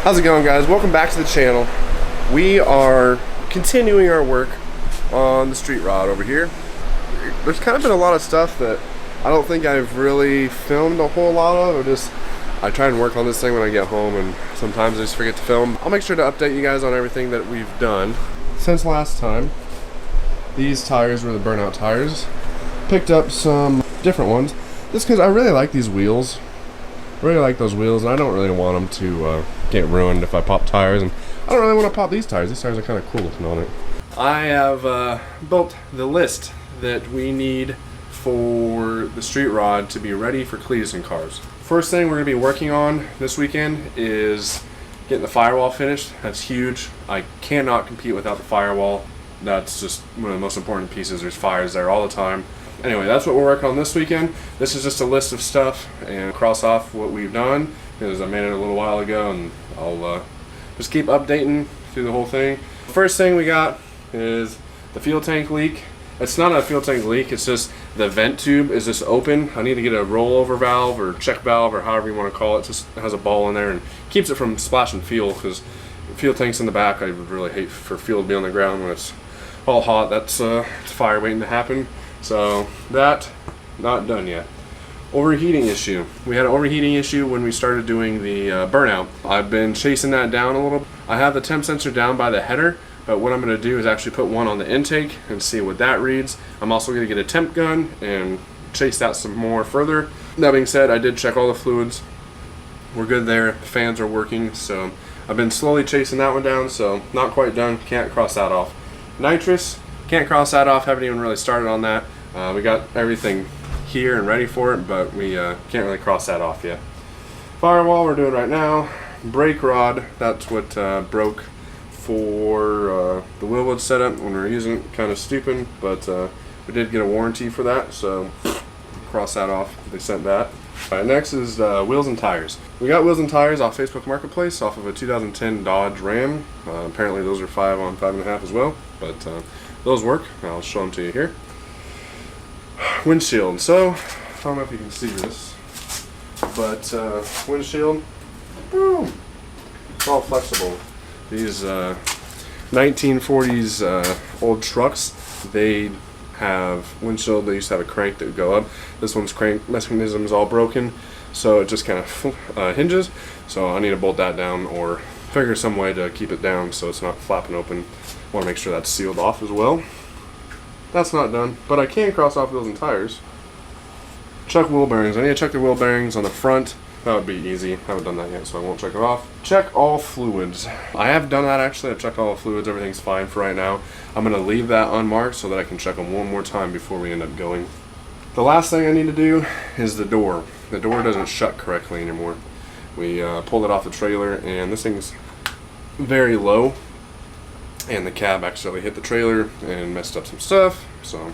How's it going, guys? Welcome back to the channel. We are continuing our work on the street rod over here. There's kind of been a lot of stuff that I don't think I've really filmed a whole lot of, I try and work on this thing when I get home, and sometimes I just forget to film. I'll make sure to update you guys on everything that we've done since last time. These tires were the Burnout tires. Picked up some different ones just because I really like these wheels. Really like those wheels, and I don't really want them to get ruined if I pop tires, and I don't really want to pop these tires. These tires are kind of cool looking on it. I have built the list that we need for the street rod to be ready for Cleetus and cars. First thing we're going to be working on this weekend is getting the firewall finished. That's huge. I cannot compete without the firewall. That's just one of the most important pieces. There's fires there all the time. Anyway, that's what we're working on this weekend. This is just a list of stuff and cross off what we've done because I made it a little while ago, and I'll just keep updating through the whole thing. First thing we got is the fuel tank leak. It's not a fuel tank leak, it's just the vent tube is just open. I need to get a rollover valve or check valve or however you want to call it. It just has a ball in there and keeps it from splashing fuel, because fuel tank's in the back. I would really hate for fuel to be on the ground when it's all hot. That's fire waiting to happen. So that, not done yet. Overheating issue. We had an overheating issue when we started doing the burnout. I've been chasing that down a little. I have the temp sensor down by the header, but what I'm going to do is actually put one on the intake and see what that reads. I'm also going to get a temp gun and chase that some more further. That being said, I did check all the fluids. We're good there. The fans are working, so I've been slowly chasing that one down, so not quite done. Can't cross that off. Nitrous. Can't cross that off, haven't even really started on that. We got everything here and ready for it, but we can't really cross that off yet. Firewall we're doing right now. Brake rod, that's what broke for the Willwood setup when we were using it. Kind of stupid, but we did get a warranty for that, so cross that off. They sent that. Alright, next is wheels and tires. We got wheels and tires off Facebook Marketplace off of a 2010 Dodge Ram. Apparently those are 5 on 5.5 as well, but those work. I'll show them to you here. Windshield. So, I don't know if you can see this, but windshield, boom, it's all flexible. These 1940s old trucks, they have windshield. They used to have a crank that would go up. This one's crank mechanism is all broken, so it just kind of hinges. So I need to bolt that down or figure some way to keep it down so it's not flapping open. Want to make sure that's sealed off as well. That's not done, but I can cross off wheels and tires. Check wheel bearings. I need to check the wheel bearings on the front. That would be easy. I haven't done that yet, so I won't check it off. Check all fluids. I have done that actually. I've checked all the fluids. Everything's fine for right now. I'm going to leave that unmarked so that I can check them one more time before we end up going. The last thing I need to do is the door. The door doesn't shut correctly anymore. We pulled it off the trailer, and this thing's very low, and the cab actually hit the trailer and messed up some stuff, so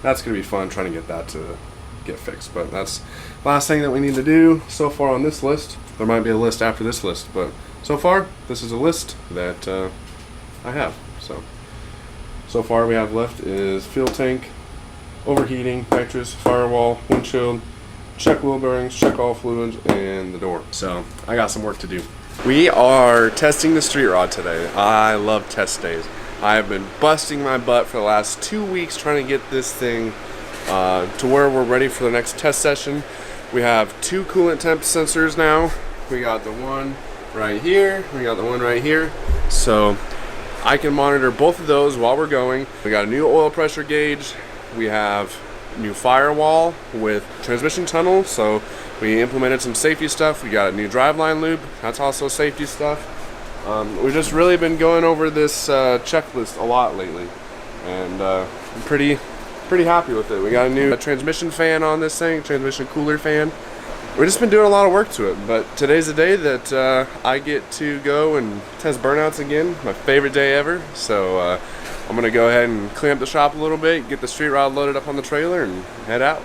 that's going to be fun trying to get that to get fixed. But that's the last thing that we need to do so far on this list. There might be a list after this list, but so far this is a list that I have. So far we have left is fuel tank, overheating, nitrous, firewall, windshield, check wheel bearings, check all fluids, and the door. So I got some work to do. We are testing the street rod today. I love test days. I have been busting my butt for the last 2 weeks trying to get this thing to where we're ready for the next test session. We have 2 coolant temp sensors now. We got the one right here. We got the one right here. So I can monitor both of those while we're going. We got a new oil pressure gauge. We have new firewall with transmission tunnel, so we implemented some safety stuff. We got a new driveline loop, that's also safety stuff. We've just really been going over this checklist a lot lately, and I'm pretty happy with it. We got a new transmission fan on this thing, transmission cooler fan. We've just been doing a lot of work to it, but today's the day that I get to go and test burnouts again, my favorite day ever. So I'm going to go ahead and clean up the shop a little bit, get the street rod loaded up on the trailer, and head out.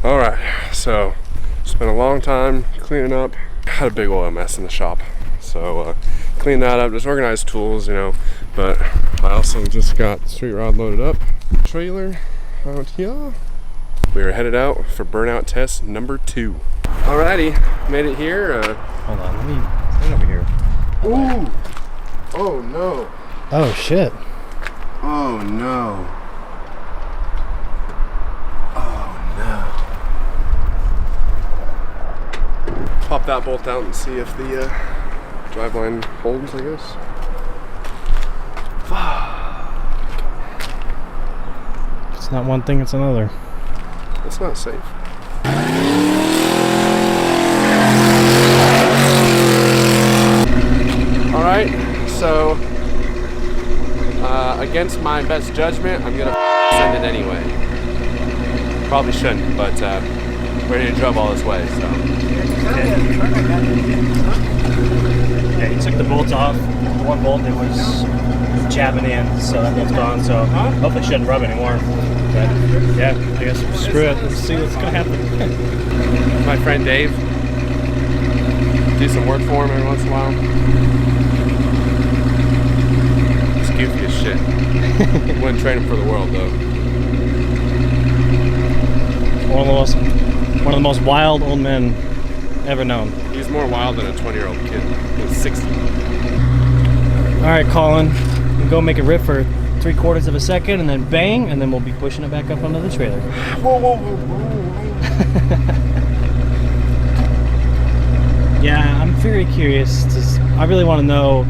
Alright, so it's been a long time cleaning up. Had a big oil mess in the shop, so clean that up, just organize tools, you know. But I also just got the street rod loaded up. Trailer out here. We are headed out for burnout test number 2. Alrighty, made it here. Hold on, let me stand over here. Ooh! Oh no! Oh shit! Oh no! Oh no! Pop that bolt out and see if the driveline holds, I guess. It's not one thing, it's another. It's not safe. Alright, so against my best judgment, I'm gonna send it anyway. Probably shouldn't, but we already drove all this way, so. Yeah, you took the bolts off. One bolt that was jabbing in, so that bolt's gone. So hopefully it shouldn't rub anymore. But yeah, I guess screw it. Let's see what's gonna happen. My friend Dave, do some work for him every once in a while. He's goofy as shit. Wouldn't trade him for the world though. One of the most wild old men ever known. He's more wild than a 20-year-old kid. He's 60. All right, Colin, we'll go make a rip for 3/4 of a second, and then bang, and then we'll be pushing it back up onto the trailer. Whoa, whoa, whoa, whoa. Yeah, I'm very curious. I really want to know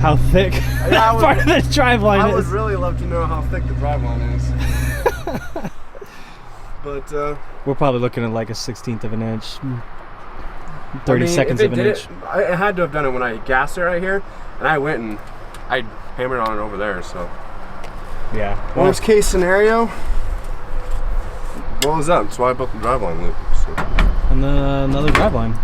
how thick that part of this driveline is. I would really love to know how thick the driveline is. But we're probably looking at like a 1/16 of an inch, 30 seconds of an inch. I had to have done it when I gassed it right here, and I went and I hammered on it over there. So yeah. Worst case scenario, blows up. That's why I built the driveline loop. So. And another driveline.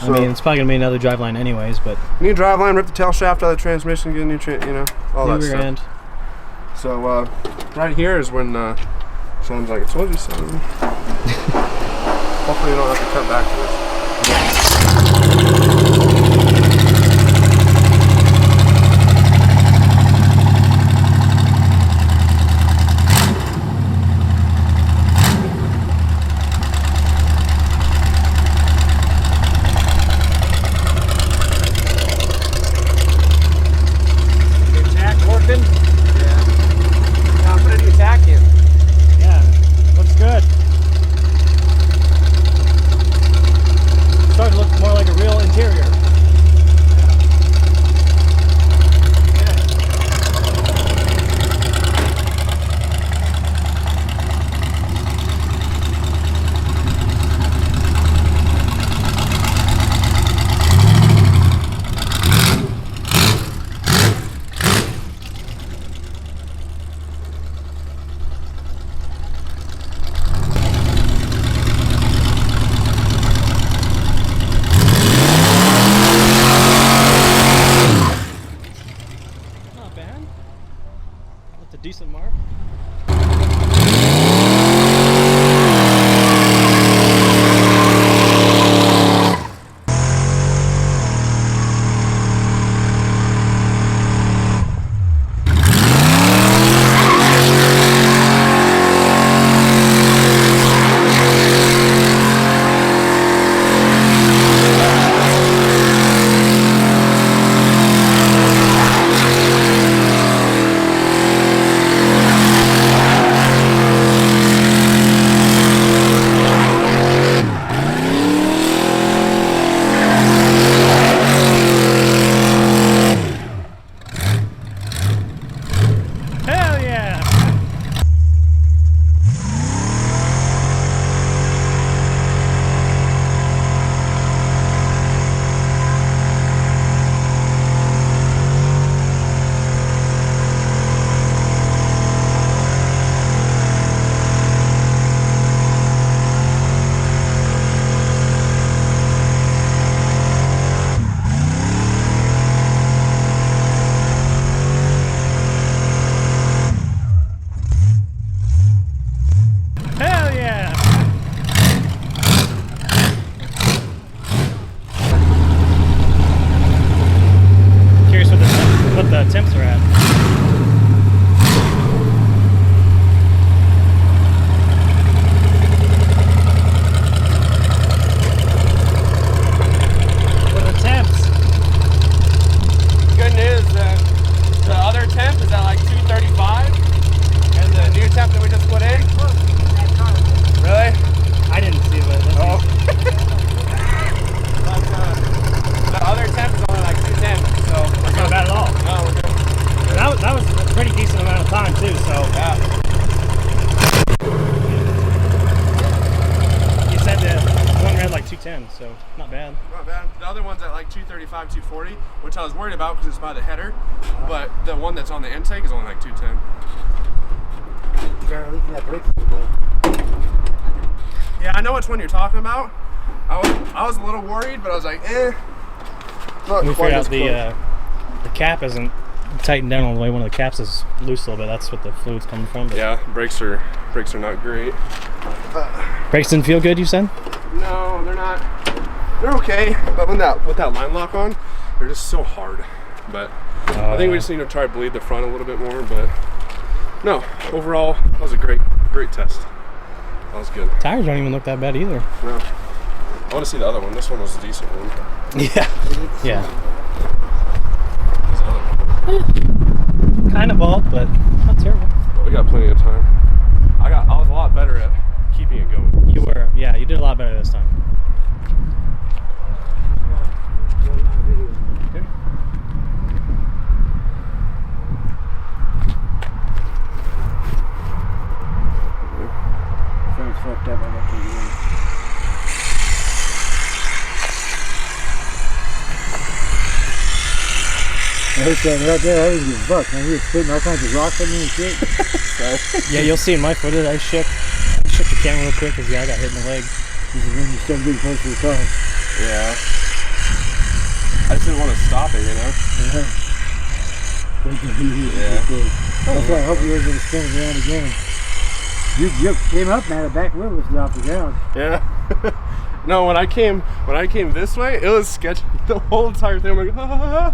So, I mean, it's probably gonna be another driveline anyways, but new driveline, rip the tail shaft out of the transmission, get a new, all that stuff. End. So right here is when someone's like, "I told you so." Hopefully you don't have to cut back to this. 205, 240, which I was worried about because it's by the header, but the one that's on the intake is only like 210. Yeah, I know which one you're talking about. I was a little worried, but I was like, eh. We figured out the cap isn't tightened down all the way. One of the caps is loose a little bit. That's what the fluid's coming from. But yeah, brakes are not great. Brakes didn't feel good, you said? No, they're not. They're okay, but with that line lock on, they're just so hard. But I think we just need to try to bleed the front a little bit more. But no, overall, that was a great test. That was good. Tires don't even look that bad either. No. I want to see the other one. This one was a decent one. Yeah. Yeah. There's the other one. Kind of bald, but not terrible. Well, we got plenty of time. I was a lot better at keeping it going. You were. Yeah, you did a lot better this time. Fucked up. I got to do. Right there, I didn't give a fuck, man. He was spitting all kinds of rocks at me and shit. Yeah, you'll see in my footage, I shook the camera real quick because I got hit in the leg. This is when you're still getting close to the car. Yeah. I just didn't want to stop it, you know? Yeah. That's why I hope you were going to spin it around again. You came up, man. The back wheel was off the ground. Yeah. No, when I came this way, it was sketchy. The whole entire thing, I'm like, ah.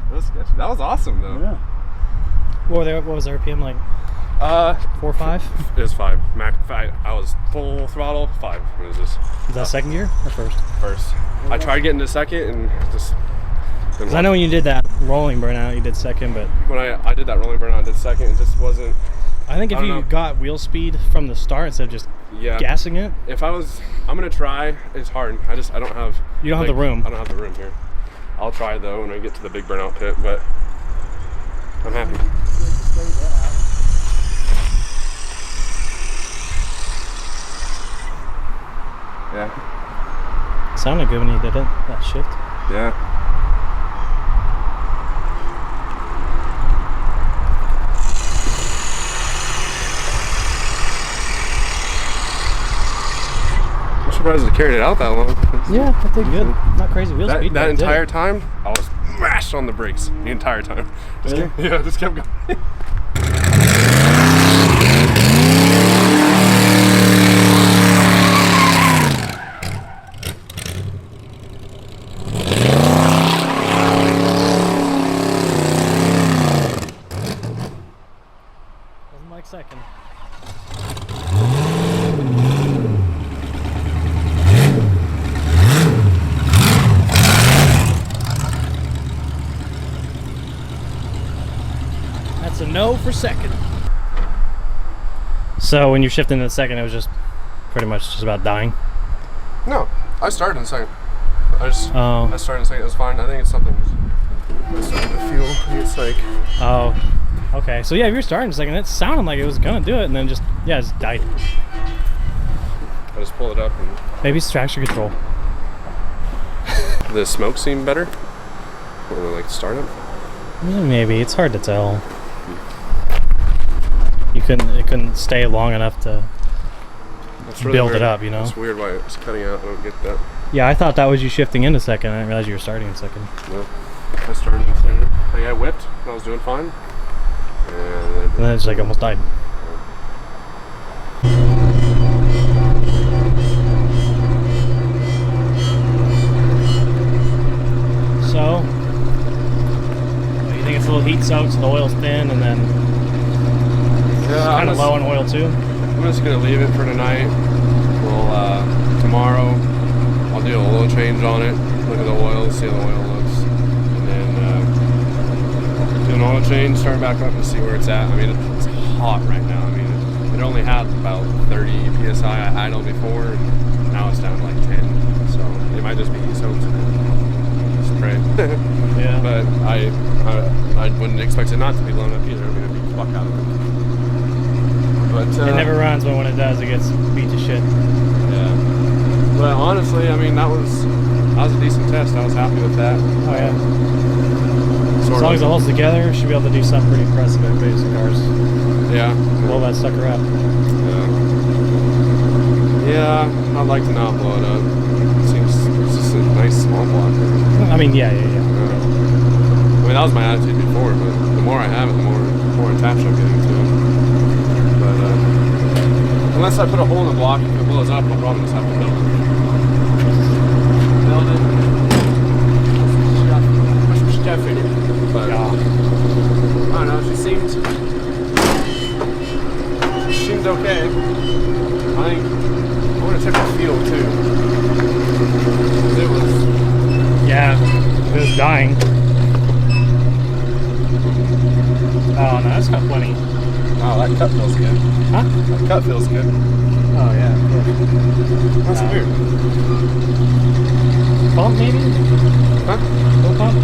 It was sketchy. That was awesome, though. Yeah. What was the RPM like? 4 or 5? It was 5. Max 5. I was full throttle. 5. It was just. Is that second gear or first? First. I tried getting to second and just. Because I know when you did that rolling burnout, you did second, but when I did that rolling burnout, I did second. It just wasn't. I think if you got wheel speed from the start instead of just gassing it. If I'm gonna try. It's hard. I don't have. You don't have the room. I don't have the room here. I'll try though when I get to the big burnout pit, but I'm happy. Yeah. Sounded good when you did it. That shift. Yeah. Surprised it carried it out that long. Yeah, I think good. Not crazy wheel speed. That entire time, I was mashed on the brakes the entire time. Really? Just kept going. Wasn't like second. That's a no for second. So when you're shifting to the second, it was just pretty much just about dying? No, I started in second. I started in second. It was fine. I think it's something I'm starting to feel. I think it's like. Oh, okay. So yeah, if you're starting in second, it sounded like it was gonna do it, and then just died. I just pulled it up and. Maybe it's traction control. The smoke seemed better. Or like start it. Maybe it's hard to tell. It couldn't stay long enough to build it up, you know? It's weird why it's cutting out. I don't get that. Yeah, I thought that was you shifting into second. I didn't realize you were starting in second. No, I started in second. I whipped and I was doing fine. And then it's like almost died. So, you think it's a little heat soaked, so the oil's thin, and then it's kind of low in oil too? I'm just gonna leave it for tonight. We'll tomorrow I'll do a oil change on it, look at the oil, see how the oil looks, and then do an oil change, start back up and see where it's at. I mean, it's hot right now. I mean, it only had about 30 psi I idle before, and now it's down to like 10. So it might just be heat soaked. Spray. Yeah. But I wouldn't expect it not to be blown up either. I mean, it'd be fuck out of it. But, it never runs, but when it does, it gets beat to shit. Yeah. But honestly, I mean, that was That was a decent test. I was happy with that. Oh yeah. Sort As long of. as it holds together, should be able to do something pretty impressive at basic cars. Yeah. Blow that sucker up. Yeah, I'd like to not blow it up. Seems it's just a nice small block. I mean, yeah. I mean, that was my attitude before, but the more I have it, the more attached I'm getting to it. But unless I put a hole in the block, if it blows up, I'll probably just have to build it. Build it. Stuff in it. But I don't know. She seemed okay. I think I want to check the feel too. It was. Yeah, it was dying. Oh no, that's got plenty. Oh, that cut feels good. Huh? That cut feels good. Oh yeah. That's weird. Pump maybe? Huh? Full pump?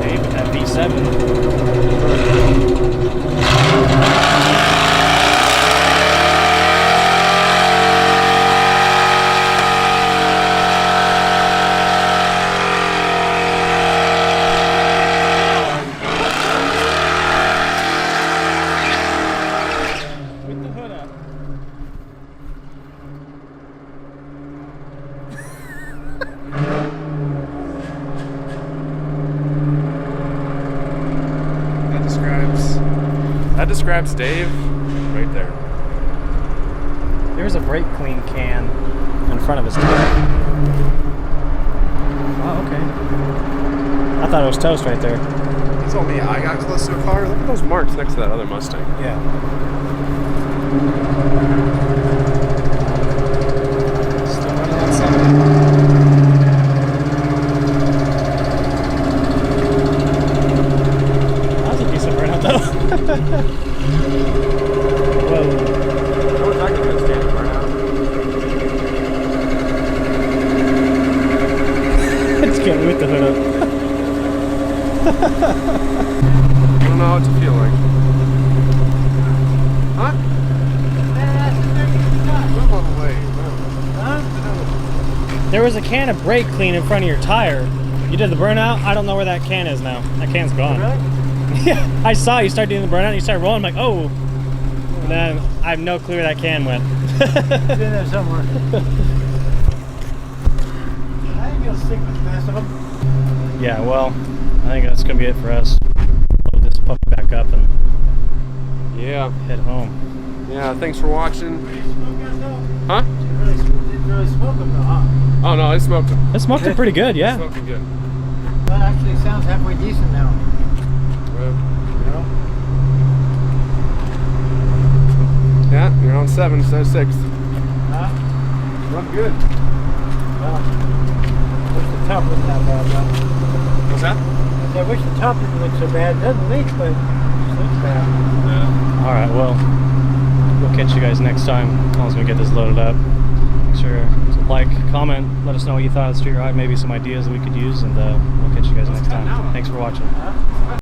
Dave with that V7. With the hood up. That describes Dave right there. There's a brake clean can in front of his tire. Oh, okay. I thought it was toast right there. He told me I got close to a car. Look at those marks next to that other Mustang. Yeah. Still running on 7. That was a decent burnout though. Whoa. How much I can do is stand burnout. It's getting with the hood up. I don't know what to feel like. Huh? Move on the way. There was a can of brake clean in front of your tire. You did the burnout? I don't know where that can is now. That can's gone. Really? Yeah, I saw you start doing the burnout and you started rolling. I'm like, oh. And then I have no clue where that can went. It's in there somewhere. I think you'll stick with the best of them. Yeah, well, I think that's going to be it for us. Load this puppy back up and Yeah. head home. Yeah, thanks for watching. Huh? Didn't really smoke them though, huh? Oh no, I smoked it. It smoked it pretty good, yeah. Smoking good. That actually sounds halfway decent now. Well, You know? yeah, you're on 7 instead of 6. Huh? Run good. Well, wish the top wasn't that bad though. What's that? I wish the top didn't look so bad. It doesn't leak, but it just looks bad. Yeah. Alright, well, we'll catch you guys next time as long as we get this loaded up. Make sure to like, comment, let us know what you thought of the street ride, maybe some ideas that we could use, and we'll catch you guys next time. Thanks for watching. Huh?